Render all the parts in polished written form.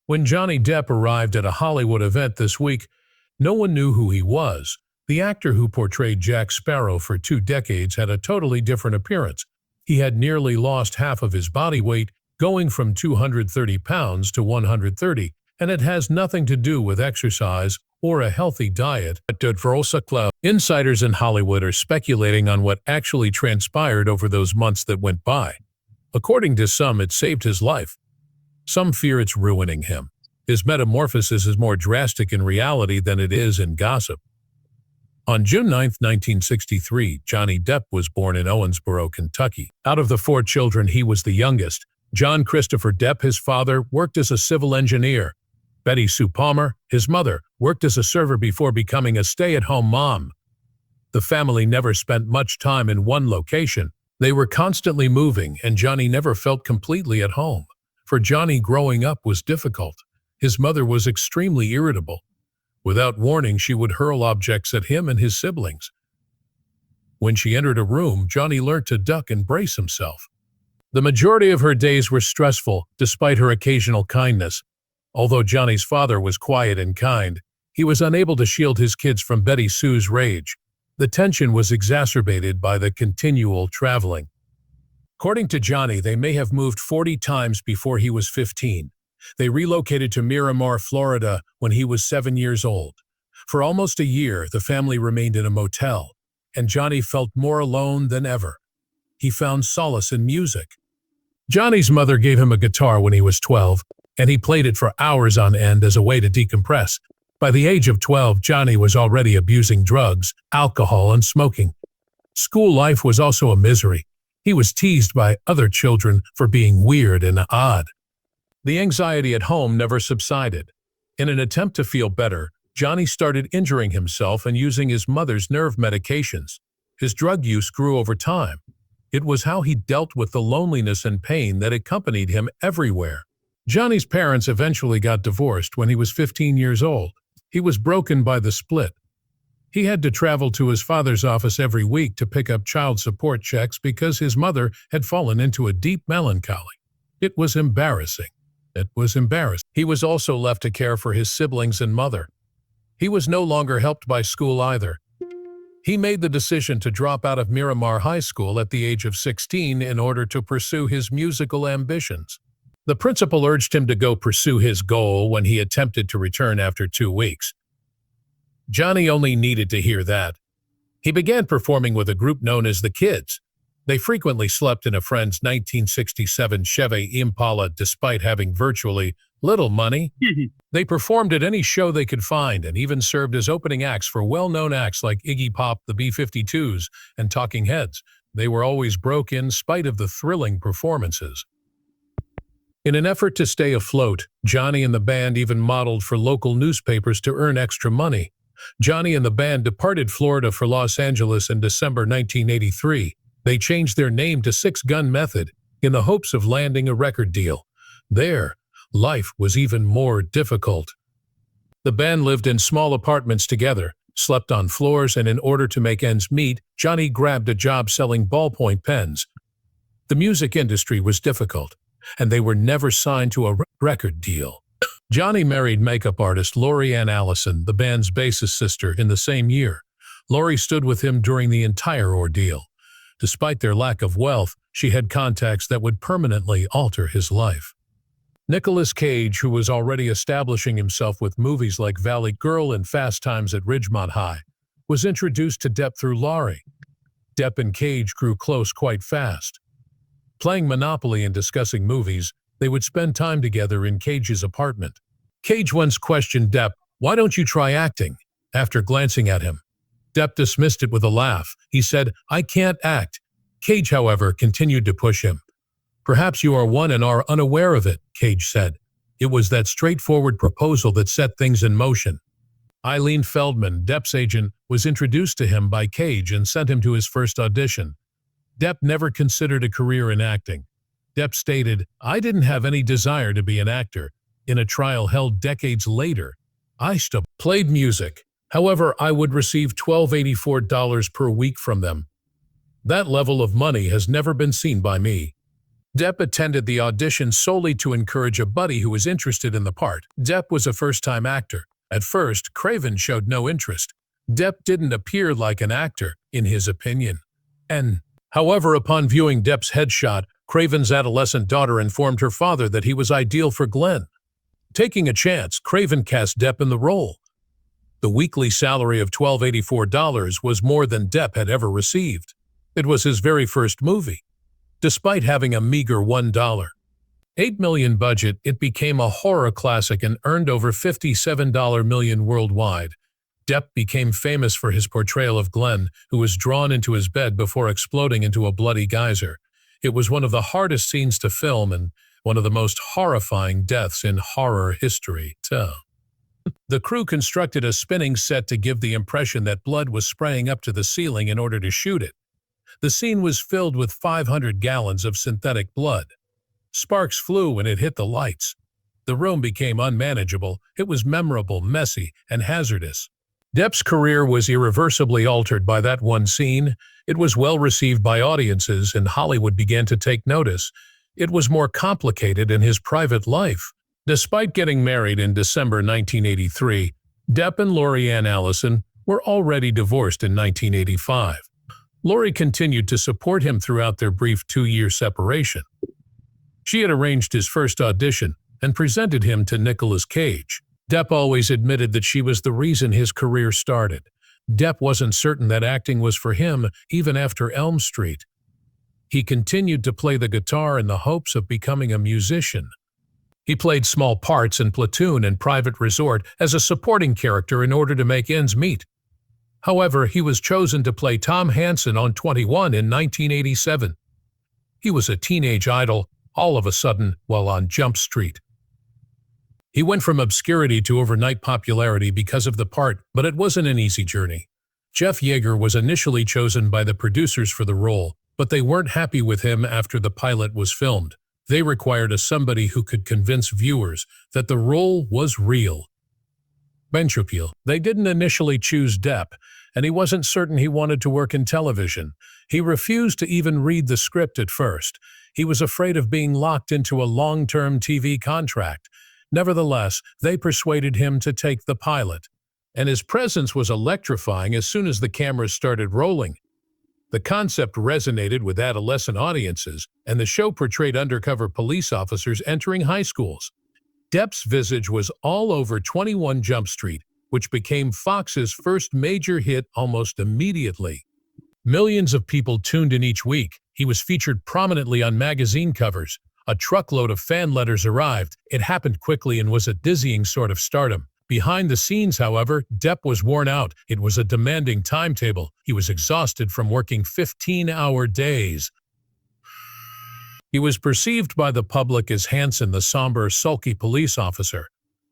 When Johnny Depp arrived at a Hollywood event this week, no one knew who he was. The actor who portrayed Jack Sparrow for 2 decades had a totally different appearance. He had nearly lost half of his body weight, going from 230 pounds to 130, and it has nothing to do with exercise or a healthy diet. Insiders in Hollywood are speculating on what actually transpired over those months that went by. According to some, it saved his life. Some fear it's ruining him. His metamorphosis is more drastic in reality than it is in gossip. On June 9, 1963, Johnny Depp was born in Owensboro, Kentucky. Out of the 4 children, he was the youngest. John Christopher Depp, his father, worked as a civil engineer. Betty Sue Palmer, his mother, worked as a server before becoming a stay-at-home mom. The family never spent much time in one location. They were constantly moving, and Johnny never felt completely at home. For Johnny, growing up was difficult. His mother was extremely irritable. Without warning, she would hurl objects at him and his siblings. When she entered a room, Johnny learned to duck and brace himself. The majority of her days were stressful, despite her occasional kindness. Although Johnny's father was quiet and kind, he was unable to shield his kids from Betty Sue's rage. The tension was exacerbated by the continual traveling. According to Johnny, they may have moved 40 times before he was 15. They relocated to Miramar, Florida, when he was 7 years old. For almost a year, the family remained in a motel, and Johnny felt more alone than ever. He found solace in music. Johnny's mother gave him a guitar when he was 12, and he played it for hours on end as a way to decompress. By the age of 12, Johnny was already abusing drugs, alcohol, and smoking. School life was also a misery. He was teased by other children for being weird and odd. The anxiety at home never subsided. In an attempt to feel better, Johnny started injuring himself and using his mother's nerve medications. His drug use grew over time. It was how he dealt with the loneliness and pain that accompanied him everywhere. Johnny's parents eventually got divorced when he was 15 years old. He was broken by the split. He had to travel to his father's office every week to pick up child support checks because his mother had fallen into a deep melancholy. It was embarrassing. He was also left to care for his siblings and mother. He was no longer helped by school either. He made the decision to drop out of Miramar High School at the age of 16 in order to pursue his musical ambitions. The principal urged him to go pursue his goal when he attempted to return after 2 weeks. Johnny only needed to hear that. He began performing with a group known as the Kids. They frequently slept in a friend's 1967 Chevy Impala despite having virtually little money. They performed at any show they could find and even served as opening acts for well-known acts like Iggy Pop, the B-52s, and Talking Heads. They were always broke in spite of the thrilling performances. In an effort to stay afloat, Johnny and the band even modeled for local newspapers to earn extra money. Johnny and the band departed Florida for Los Angeles in December 1983. They changed their name to Six Gun Method in the hopes of landing a record deal. There, life was even more difficult. The band lived in small apartments together, slept on floors, and in order to make ends meet, Johnny grabbed a job selling ballpoint pens. The music industry was difficult, and they were never signed to a record deal. Johnny married makeup artist Lori Ann Allison, the band's bassist sister, in the same year. Lori stood with him during the entire ordeal. Despite their lack of wealth, she had contacts that would permanently alter his life. Nicolas Cage, who was already establishing himself with movies like Valley Girl and Fast Times at Ridgemont High, was introduced to Depp through Lori. Depp and Cage grew close quite fast. Playing Monopoly and discussing movies, they would spend time together in Cage's apartment. Cage once questioned Depp, "Why don't you try acting?" After glancing at him. Depp dismissed it with a laugh. He said, "I can't act." Cage, however, continued to push him. "Perhaps you are one and are unaware of it," Cage said. It was that straightforward proposal that set things in motion. Eileen Feldman, Depp's agent, was introduced to him by Cage and sent him to his first audition. Depp never considered a career in acting. Depp stated, "I didn't have any desire to be an actor." In a trial held decades later, I still played music. However, I would receive $12.84 per week from them. That level of money has never been seen by me. Depp attended the audition solely to encourage a buddy who was interested in the part. Depp was a first-time actor. At first, Craven showed no interest. Depp didn't appear like an actor, in his opinion. However, upon viewing Depp's headshot, Craven's adolescent daughter informed her father that he was ideal for Glenn. Taking a chance, Craven cast Depp in the role. The weekly salary of $1,284 was more than Depp had ever received. It was his very first movie. Despite having a meager $8 million budget, it became a horror classic and earned over $57 million worldwide. Depp became famous for his portrayal of Glenn, who was drawn into his bed before exploding into a bloody geyser. It was one of the hardest scenes to film and one of the most horrifying deaths in horror history. The crew constructed a spinning set to give the impression that blood was spraying up to the ceiling in order to shoot it. The scene was filled with 500 gallons of synthetic blood. Sparks flew when it hit the lights. The room became unmanageable. It was memorable, messy, and hazardous. Depp's career was irreversibly altered by that one scene. It was well received by audiences, and Hollywood began to take notice. It was more complicated in his private life. Despite getting married in December 1983, Depp and Lori Ann Allison were already divorced in 1985. Lori continued to support him throughout their brief 2-year separation. She had arranged his first audition and presented him to Nicolas Cage. Depp always admitted that she was the reason his career started. Depp wasn't certain that acting was for him even after Elm Street. He continued to play the guitar in the hopes of becoming a musician. He played small parts in Platoon and Private Resort as a supporting character in order to make ends meet. However, he was chosen to play Tom Hansen on 21 in 1987. He was a teenage idol all of a sudden while on Jump Street. He went from obscurity to overnight popularity because of the part, but it wasn't an easy journey. Jeff Yeager was initially chosen by the producers for the role, but they weren't happy with him after the pilot was filmed. They required somebody who could convince viewers that the role was real. Benchupil. They didn't initially choose Depp, and he wasn't certain he wanted to work in television. He refused to even read the script at first. He was afraid of being locked into a long-term TV contract. Nevertheless, they persuaded him to take the pilot, and his presence was electrifying as soon as the cameras started rolling. The concept resonated with adolescent audiences, and the show portrayed undercover police officers entering high schools. Depp's visage was all over 21 Jump Street, which became Fox's first major hit almost immediately. Millions of people tuned in each week. He was featured prominently on magazine covers. A truckload of fan letters arrived. It happened quickly and was a dizzying sort of stardom. Behind the scenes, however, Depp was worn out. It was a demanding timetable. He was exhausted from working 15-hour days. He was perceived by the public as Hansen, the somber, sulky police officer.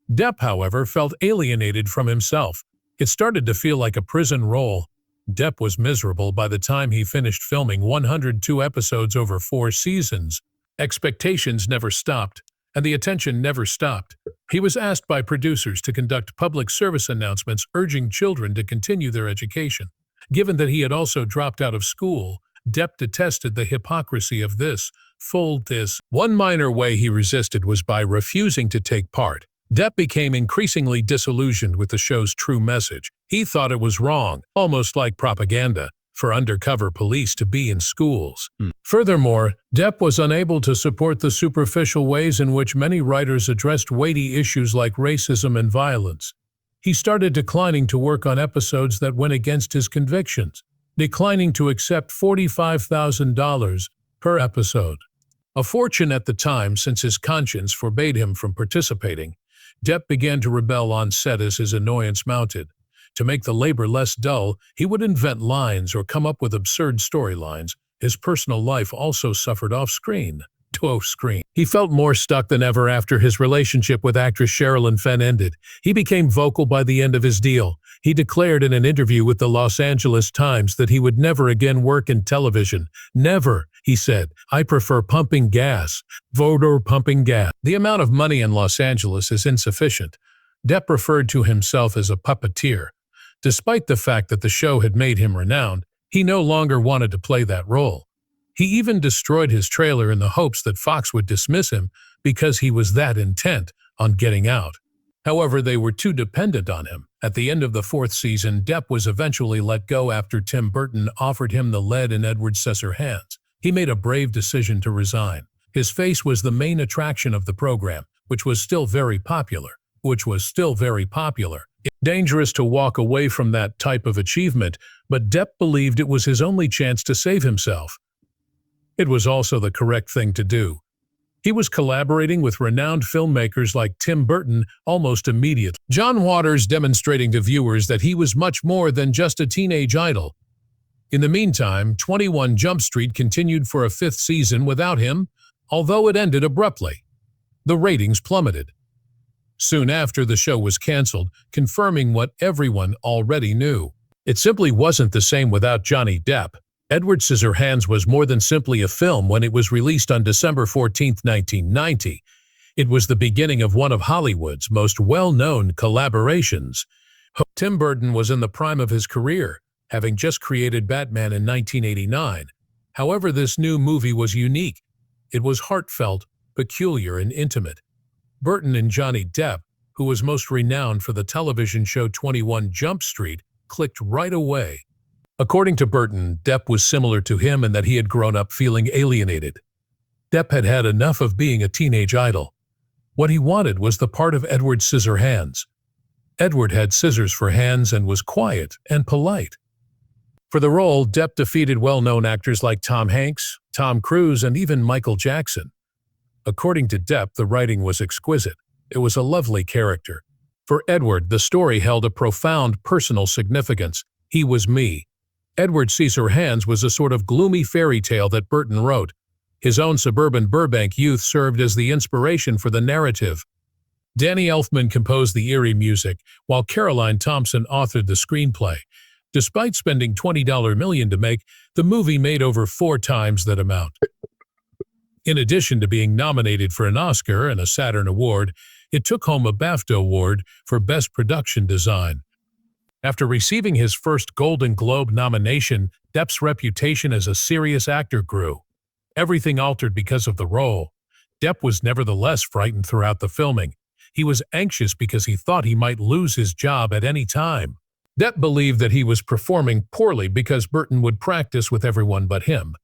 Depp, however, felt alienated from himself. It started to feel like a prison role. Depp was miserable by the time he finished filming 102 episodes over 4 seasons. Expectations never stopped, and the attention never stopped. He was asked by producers to conduct public service announcements urging children to continue their education. Given that he had also dropped out of school, Depp detested the hypocrisy of this. One minor way he resisted was by refusing to take part. Depp became increasingly disillusioned with the show's true message. He thought it was wrong, almost like propaganda, for undercover police to be in schools. Furthermore, Depp was unable to support the superficial ways in which many writers addressed weighty issues like racism and violence. He started declining to work on episodes that went against his convictions, declining to accept $45,000 per episode. A fortune at the time, since his conscience forbade him from participating. Depp began to rebel on set as his annoyance mounted. To make the labor less dull, he would invent lines or come up with absurd storylines. His personal life also suffered off-screen. He felt more stuck than ever after his relationship with actress Sherilyn Fenn ended. He became vocal by the end of his deal. He declared in an interview with the Los Angeles Times that he would never again work in television. Never, he said. I prefer pumping gas. Pumping gas. The amount of money in Los Angeles is insufficient. Depp referred to himself as a puppeteer. Despite the fact that the show had made him renowned, he no longer wanted to play that role. He even destroyed his trailer in the hopes that Fox would dismiss him because he was that intent on getting out. However, they were too dependent on him. At the end of the fourth season, Depp was eventually let go after Tim Burton offered him the lead in Edward Scissorhands. He made a brave decision to resign. His face was the main attraction of the program, which was still very popular. Dangerous to walk away from that type of achievement, but Depp believed it was his only chance to save himself. It was also the correct thing to do. He was collaborating with renowned filmmakers like Tim Burton almost immediately. John Waters demonstrating to viewers that he was much more than just a teenage idol. In the meantime, 21 Jump Street continued for a fifth season without him, although it ended abruptly. The ratings plummeted. Soon after, the show was canceled, confirming what everyone already knew. It simply wasn't the same without Johnny Depp. Edward Scissorhands was more than simply a film when it was released on December 14, 1990. It was the beginning of one of Hollywood's most well-known collaborations. Tim Burton was in the prime of his career, having just created Batman in 1989. However, this new movie was unique. It was heartfelt, peculiar, and intimate. Burton and Johnny Depp, who was most renowned for the television show 21 Jump Street, clicked right away. According to Burton, Depp was similar to him in that he had grown up feeling alienated. Depp had had enough of being a teenage idol. What he wanted was the part of Edward Scissorhands. Edward had scissors for hands and was quiet and polite. For the role, Depp defeated well-known actors like Tom Hanks, Tom Cruise, and even Michael Jackson. According to Depp, the writing was exquisite. It was a lovely character. For Edward, the story held a profound personal significance. He was me. Edward Scissorhands was a sort of gloomy fairy tale that Burton wrote. His own suburban Burbank youth served as the inspiration for the narrative. Danny Elfman composed the eerie music, while Caroline Thompson authored the screenplay. Despite spending $20 million to make, the movie made over 4 times that amount. In addition to being nominated for an Oscar and a Saturn Award, it took home a BAFTA Award for Best Production Design. After receiving his first Golden Globe nomination, Depp's reputation as a serious actor grew. Everything altered because of the role. Depp was nevertheless frightened throughout the filming. He was anxious because he thought he might lose his job at any time. Depp believed that he was performing poorly because Burton would practice with everyone but him.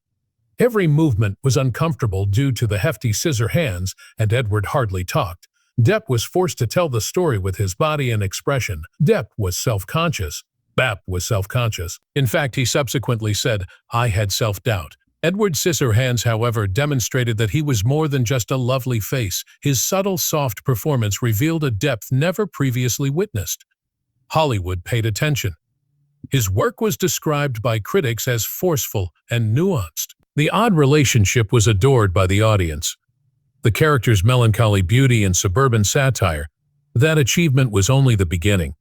Every movement was uncomfortable due to the hefty scissor hands, and Edward hardly talked. Depp was forced to tell the story with his body and expression. Depp was self-conscious. In fact, he subsequently said, "I had self-doubt." Edward Scissorhands, however, demonstrated that he was more than just a lovely face. His subtle, soft performance revealed a depth never previously witnessed. Hollywood paid attention. His work was described by critics as forceful and nuanced. The odd relationship was adored by the audience. The character's melancholy beauty and suburban satire, that achievement was only the beginning.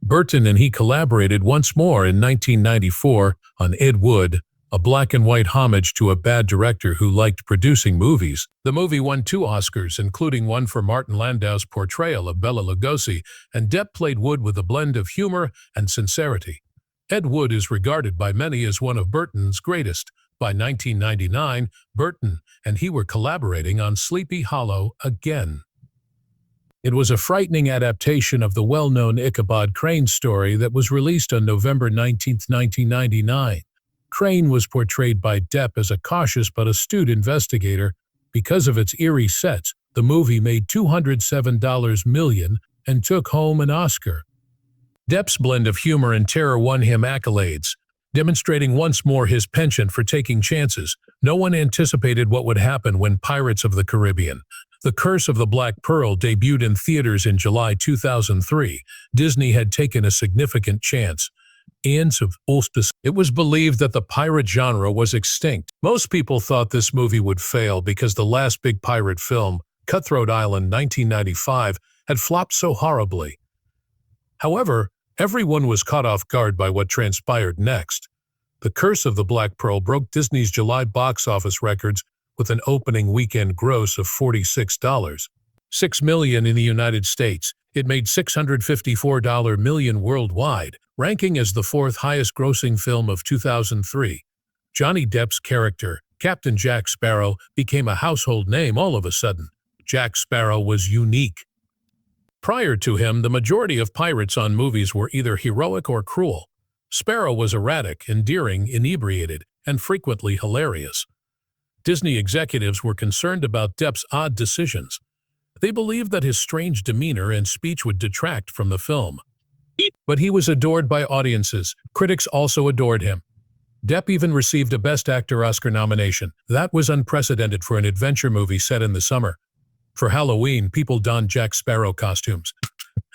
Burton and he collaborated once more in 1994 on Ed Wood, a black-and-white homage to a bad director who liked producing movies. The movie won 2 Oscars, including one for Martin Landau's portrayal of Bela Lugosi, and Depp played Wood with a blend of humor and sincerity. Ed Wood is regarded by many as one of Burton's greatest. By 1999, Burton and he were collaborating on Sleepy Hollow again. It was a frightening adaptation of the well-known Ichabod Crane story that was released on November 19, 1999. Crane was portrayed by Depp as a cautious but astute investigator. Because of its eerie sets, the movie made $207 million and took home an Oscar. Depp's blend of humor and terror won him accolades, demonstrating once more his penchant for taking chances. No one anticipated what would happen when Pirates of the Caribbean: The Curse of the Black Pearl debuted in theaters in July 2003. Disney had taken a significant chance. It was believed that the pirate genre was extinct. Most people thought this movie would fail because the last big pirate film, Cutthroat Island 1995, had flopped so horribly. However, everyone was caught off guard by what transpired next. The Curse of the Black Pearl broke Disney's July box office records with an opening weekend gross of $46.6 million in the United States. It made $654 million worldwide, ranking as the 4th highest-grossing film of 2003. Johnny Depp's character, Captain Jack Sparrow became a household name all of a sudden. Jack Sparrow was unique. Prior to him, the majority of pirates on movies were either heroic or cruel. Sparrow was erratic, endearing, inebriated, and frequently hilarious. Disney executives were concerned about Depp's odd decisions. They believed that his strange demeanor and speech would detract from the film. But he was adored by audiences. Critics also adored him. Depp even received a Best Actor Oscar nomination. That was unprecedented for an adventure movie set in the summer. For Halloween, people donned Jack Sparrow costumes.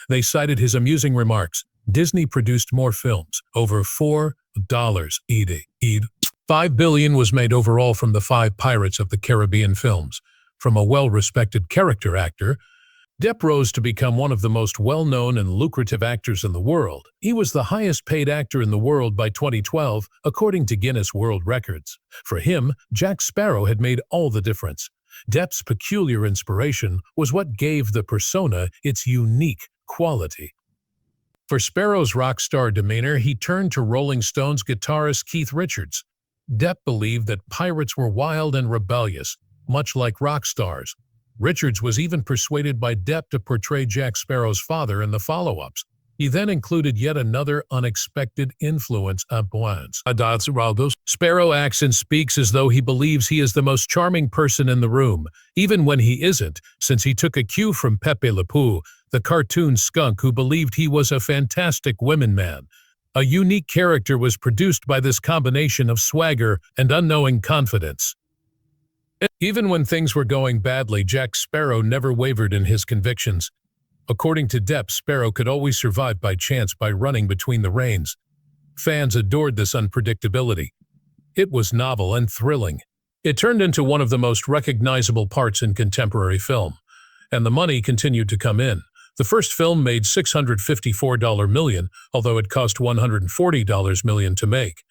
They cited his amusing remarks. Disney produced more films, over $4 each. $5 billion was made overall from the 5 Pirates of the Caribbean films. From a well-respected character actor, Depp rose to become one of the most well-known and lucrative actors in the world. He was the highest-paid actor in the world by 2012, according to Guinness World Records. For him, Jack Sparrow had made all the difference. Depp's peculiar inspiration was what gave the persona its unique quality. For Sparrow's rock star demeanor, he turned to Rolling Stones guitarist Keith Richards. Depp believed that pirates were wild and rebellious, much like rock stars. Richards was even persuaded by Depp to portray Jack Sparrow's father in the follow-ups. He then included yet another unexpected influence Sparrow acts and speaks as though he believes he is the most charming person in the room, even when he isn't, since he took a cue from Pepe Le Pew, the cartoon skunk who believed he was a fantastic women man. A unique character was produced by this combination of swagger and unknowing confidence. Even when things were going badly, Jack Sparrow never wavered in his convictions. According to Depp, Sparrow could always survive by chance by running between the reins. Fans adored this unpredictability. It was novel and thrilling. It turned into one of the most recognizable parts in contemporary film, and the money continued to come in. The first film made $654 million, although it cost $140 million to make.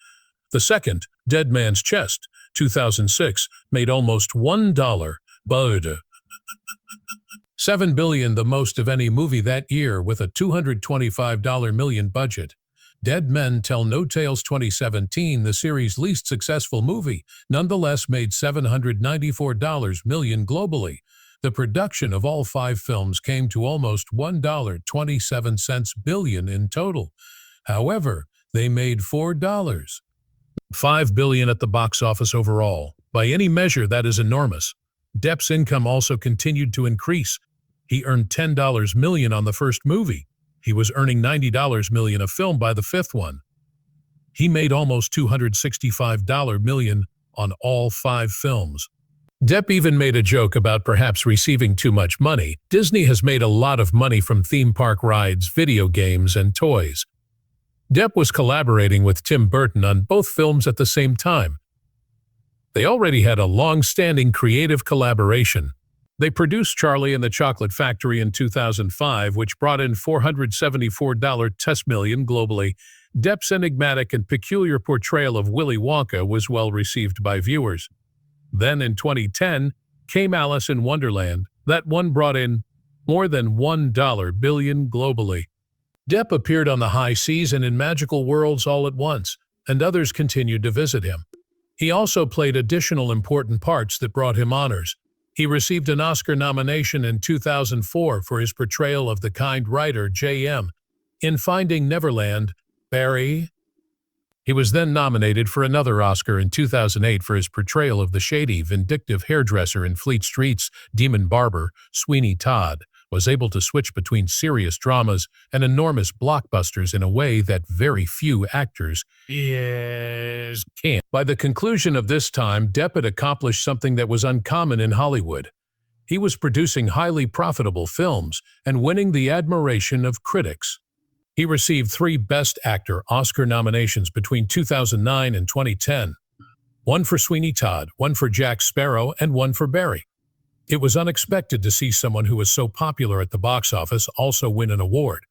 The second, Dead Man's Chest, 2006, made almost $1 billion. $7 billion, the most of any movie that year, with a $225 million budget. Dead Men Tell No Tales 2017, the series' least successful movie, nonetheless made $794 million globally. The production of all 5 films came to almost $1.27 billion in total. However, they made $4.5 billion at the box office overall. By any measure, that is enormous. Depp's income also continued to increase. He earned $10 million on the first movie. He was earning $90 million a film by the 5th one. He made almost $265 million on all 5 films. Depp even made a joke about perhaps receiving too much money. Disney has made a lot of money from theme park rides, video games, and toys. Depp was collaborating with Tim Burton on both films at the same time. They already had a long-standing creative collaboration. They produced Charlie and the Chocolate Factory in 2005, which brought in $474 million globally. Depp's enigmatic and peculiar portrayal of Willy Wonka was well received by viewers. Then in 2010 came Alice in Wonderland. That one brought in more than $1 billion globally. Depp appeared on the high seas and in magical worlds all at once, and others continued to visit him. He also played additional important parts that brought him honors. He received an Oscar nomination in 2004 for his portrayal of the kind writer J.M. in Finding Neverland, Barry. He was then nominated for another Oscar in 2008 for his portrayal of the shady, vindictive hairdresser in Fleet Street's Demon Barber. Sweeney Todd was able to switch between serious dramas and enormous blockbusters in a way that very few actors can. By the conclusion of this time, Depp had accomplished something that was uncommon in Hollywood. He was producing highly profitable films and winning the admiration of critics. He received 3 Best Actor Oscar nominations between 2009 and 2010. 1 for Sweeney Todd, 1 for Jack Sparrow, and 1 for Barry. It was unexpected to see someone who was so popular at the box office also win an award.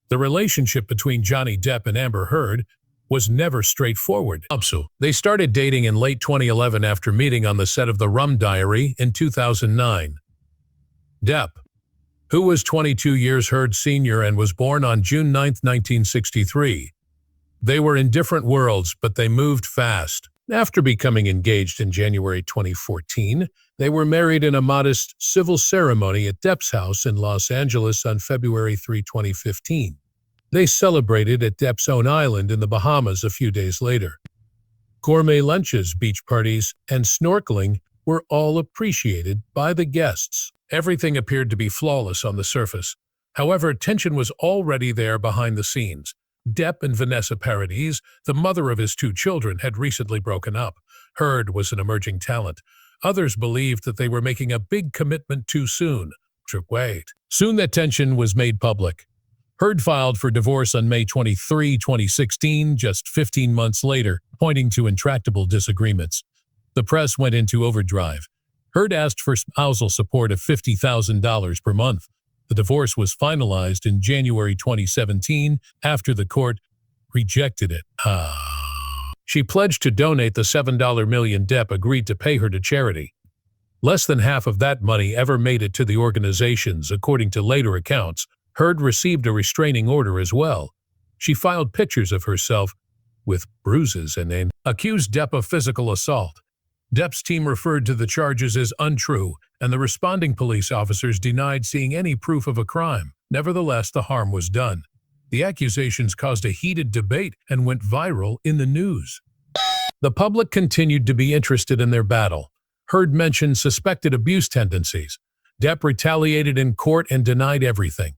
The relationship between Johnny Depp and Amber Heard was never straightforward. They started dating in late 2011 after meeting on the set of The Rum Diary in 2009. Depp, who was 22 years Heard's senior and was born on June 9, 1963. They were in different worlds, but they moved fast. After becoming engaged in January 2014, they were married in a modest civil ceremony at Depp's house in Los Angeles on February 3, 2015. They celebrated at Depp's own island in the Bahamas a few days later. Gourmet lunches, beach parties, and snorkeling were all appreciated by the guests. Everything appeared to be flawless on the surface. However, tension was already there behind the scenes. Depp and Vanessa Paradis, the mother of his two children, had recently broken up. Heard was an emerging talent. Others believed that they were making a big commitment too soon. Wait. Soon that tension was made public. Heard filed for divorce on May 23, 2016, just 15 months later, pointing to intractable disagreements. The press went into overdrive. Heard asked for spousal support of $50,000 per month. The divorce was finalized in January 2017 after the court rejected it. She pledged to donate the $7 million Depp agreed to pay her to charity. Less than half of that money ever made it to the organizations, according to later accounts. Heard received a restraining order as well. She filed pictures of herself with bruises and accused Depp of physical assault. Depp's team referred to the charges as untrue, and the responding police officers denied seeing any proof of a crime. Nevertheless, the harm was done. The accusations caused a heated debate and went viral in the news. The public continued to be interested in their battle. Heard mentioned suspected abuse tendencies. Depp retaliated in court and denied everything.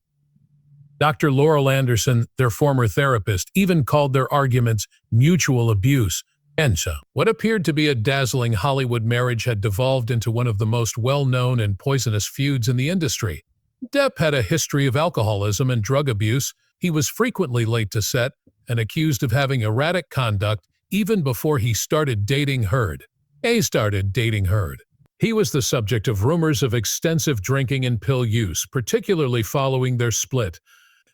Dr. Laurel Anderson, their former therapist, even called their arguments mutual abuse. What appeared to be a dazzling Hollywood marriage had devolved into one of the most well-known and poisonous feuds in the industry. Depp had a history of alcoholism and drug abuse. He was frequently late to set and accused of having erratic conduct even before he started dating Heard. He was the subject of rumors of extensive drinking and pill use, particularly following their split.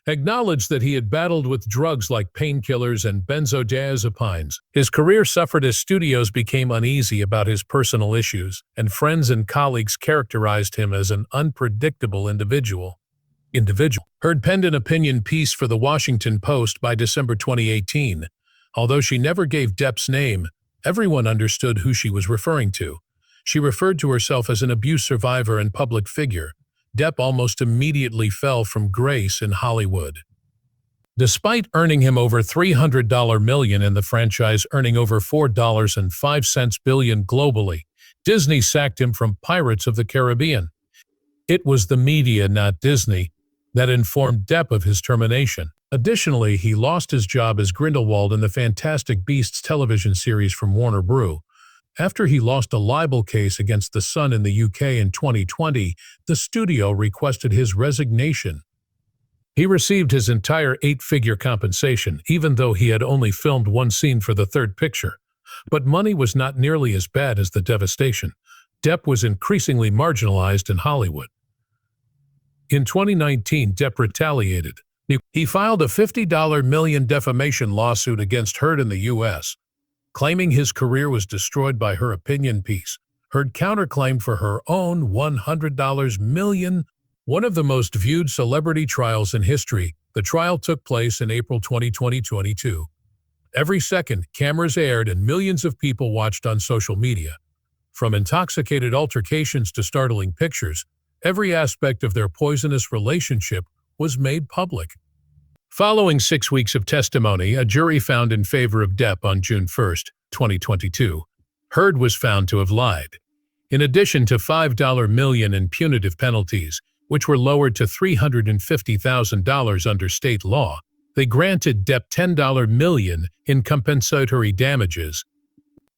Acknowledged that he had battled with drugs like painkillers and benzodiazepines. His career suffered as studios became uneasy about his personal issues, and friends and colleagues characterized him as an unpredictable individual. Heard penned an opinion piece for The Washington Post by December 2018. Although she never gave Depp's name, everyone understood who she was referring to. She referred to herself as an abuse survivor and public figure. Depp almost immediately fell from grace in Hollywood. Despite earning him over $300 million and the franchise earning over $4.05 billion globally, Disney sacked him from Pirates of the Caribbean. It was the media, not Disney, that informed Depp of his termination. Additionally, he lost his job as Grindelwald in the Fantastic Beasts television series from Warner Bros. After he lost a libel case against The Sun in the UK in 2020, the studio requested his resignation. He received his entire 8-figure compensation, even though he had only filmed one scene for the third picture. But money was not nearly as bad as the devastation. Depp was increasingly marginalized in Hollywood. In 2019, Depp retaliated. He filed a $50 million defamation lawsuit against Heard in the U.S., claiming his career was destroyed by her opinion piece. Heard counterclaimed for her own $100 million. One of the most viewed celebrity trials in history, the trial took place in April 2022. Every second, cameras aired and millions of people watched on social media. From intoxicated altercations to startling pictures, every aspect of their poisonous relationship was made public. Following 6 weeks of testimony, a jury found in favor of Depp on June 1, 2022. Heard was found to have lied. In addition to $5 million in punitive penalties, which were lowered to $350,000 under state law, they granted Depp $10 million in compensatory damages.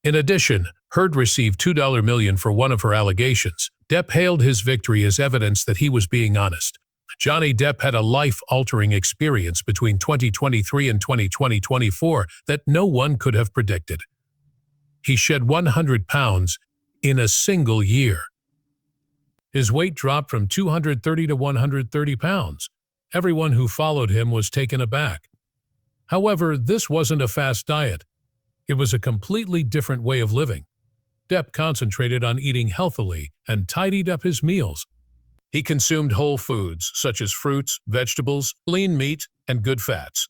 In addition, Heard received $2 million for one of her allegations. Depp hailed his victory as evidence that he was being honest. Johnny Depp had a life-altering experience between 2023 and 2024 that no one could have predicted. He shed 100 pounds in a single year. His weight dropped from 230 to 130 pounds. Everyone who followed him was taken aback. However, this wasn't a fast diet. It was a completely different way of living. Depp concentrated on eating healthily and tidied up his meals. He consumed whole foods, such as fruits, vegetables, lean meat, and good fats.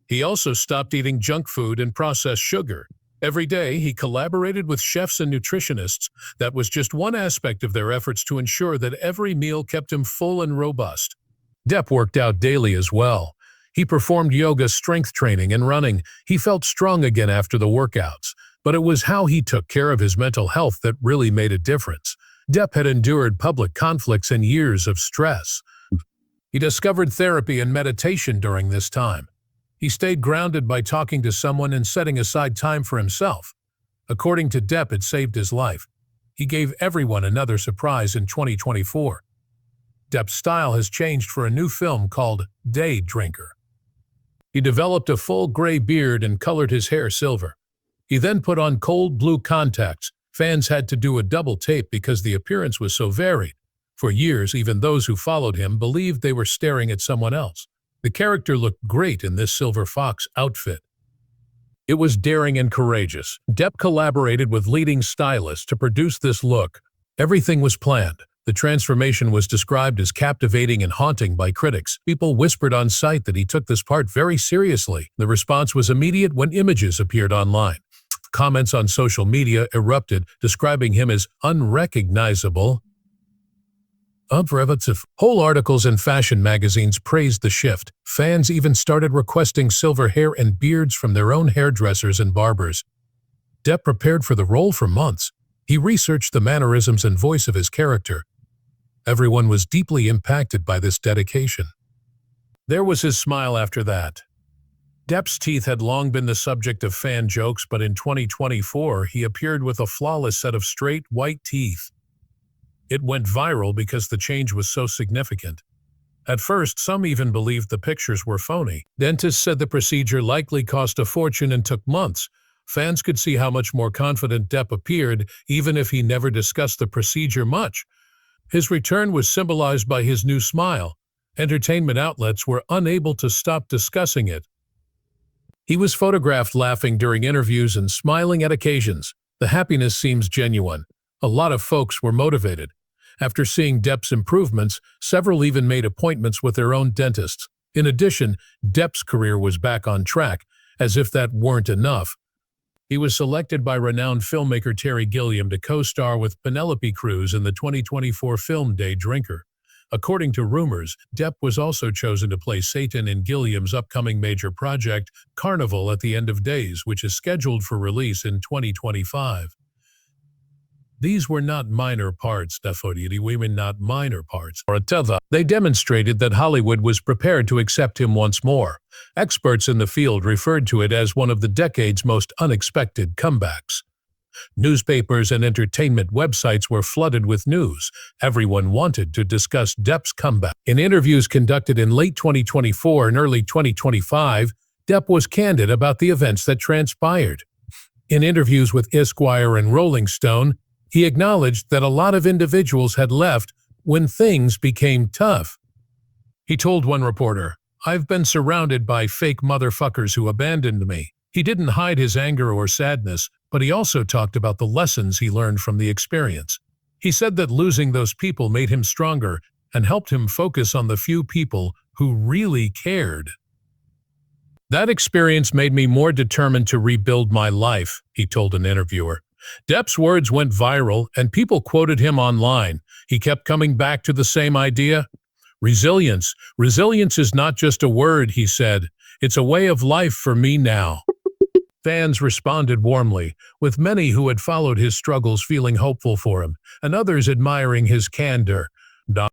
He also stopped eating junk food and processed sugar. Every day, he collaborated with chefs and nutritionists. That was just one aspect of their efforts to ensure that every meal kept him full and robust. Depp worked out daily as well. He performed yoga, strength training, and running. He felt strong again after the workouts. But it was how he took care of his mental health that really made a difference. Depp had endured public conflicts and years of stress. He discovered therapy and meditation during this time. He stayed grounded by talking to someone and setting aside time for himself. According to Depp, it saved his life. He gave everyone another surprise in 2024. Depp's style has changed for a new film called Day Drinker. He developed a full gray beard and colored his hair silver. He then put on cold blue contacts. Fans had to do a double take because the appearance was so varied. For years, even those who followed him believed they were staring at someone else. The character looked great in this silver fox outfit. It was daring and courageous. Depp collaborated with leading stylists to produce this look. Everything was planned. The transformation was described as captivating and haunting by critics. People whispered on site that he took this part very seriously. The response was immediate when images appeared online. Comments on social media erupted, describing him as unrecognizable. Whole articles in fashion magazines praised the shift. Fans even started requesting silver hair and beards from their own hairdressers and barbers. Depp prepared for the role for months. He researched the mannerisms and voice of his character. Everyone was deeply impacted by this dedication. There was his smile after that. Depp's teeth had long been the subject of fan jokes, but in 2024, he appeared with a flawless set of straight, white teeth. It went viral because the change was so significant. At first, some even believed the pictures were phony. Dentists said the procedure likely cost a fortune and took months. Fans could see how much more confident Depp appeared, even if he never discussed the procedure much. His return was symbolized by his new smile. Entertainment outlets were unable to stop discussing it. He was photographed laughing during interviews and smiling at occasions. The happiness seems genuine. A lot of folks were motivated. After seeing Depp's improvements, several even made appointments with their own dentists. In addition, Depp's career was back on track, as if that weren't enough. He was selected by renowned filmmaker Terry Gilliam to co-star with Penelope Cruz in the 2024 film Day Drinker. According to rumors, Depp was also chosen to play Satan in Gilliam's upcoming major project, Carnival at the End of Days, which is scheduled for release in 2025. These were not minor parts, not minor parts. They demonstrated that Hollywood was prepared to accept him once more. Experts in the field referred to it as one of the decade's most unexpected comebacks. Newspapers and entertainment websites were flooded with news. Everyone wanted to discuss Depp's comeback. In interviews conducted in late 2024 and early 2025, Depp was candid about the events that transpired. In interviews with Esquire and Rolling Stone, he acknowledged that a lot of individuals had left when things became tough. He told one reporter, "I've been surrounded by fake motherfuckers who abandoned me." He didn't hide his anger or sadness, but he also talked about the lessons he learned from the experience. He said that losing those people made him stronger and helped him focus on the few people who really cared. "That experience made me more determined to rebuild my life," he told an interviewer. Depp's words went viral, and people quoted him online. He kept coming back to the same idea. Resilience. Resilience is not just a word, he said. It's a way of life for me now. Fans responded warmly, with many who had followed his struggles feeling hopeful for him, and others admiring his candor.